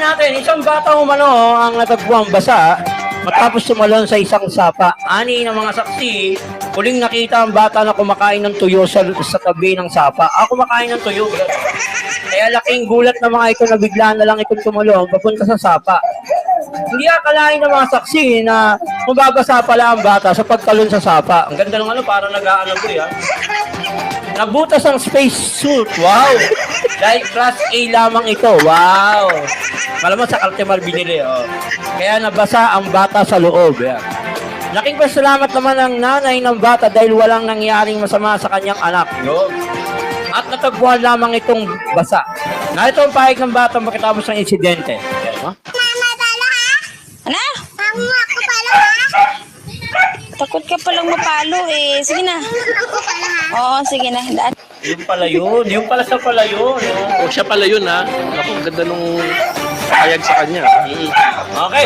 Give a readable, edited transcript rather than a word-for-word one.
natin, isang bata umano ang natagpuang basa matapos sumalon sa isang sapa. Ani ng mga saksi, huling nakita ang bata na kumakain ng tuyo sa tabi ng sapa. Kumakain ng tuyo. Kaya laking gulat ng mga ito na bigla na lang itong tumulong papunta sa sapa. Hindi akalain ng mga saksi na mababasa pala ang bata sa pagtalon sa sapa. Ang ganda ng parang nag-aano ko yan. Nabutas ang space suit. Wow! Dahil class A lamang ito. Wow! Malamang sa Cartemar binili. Oh. Kaya nabasa ang bata sa loob. Yan. Laking pasalamat naman ang nanay ng bata dahil walang nangyaring masama sa kanyang anak. Yun. At natagpuan lamang itong basa. Narito ang pahig ng bata makitapos ng insidente. Yan, ha? Ano? Ako pala ha? Takot ka palang mapalo eh. Sige na. Ako pala ha? Oo, sige na. Daan. Yung pala yun. Yung pala sa pala yun. O siya pala yun ha. Naku, ganda nung payag sa kanya. Okay.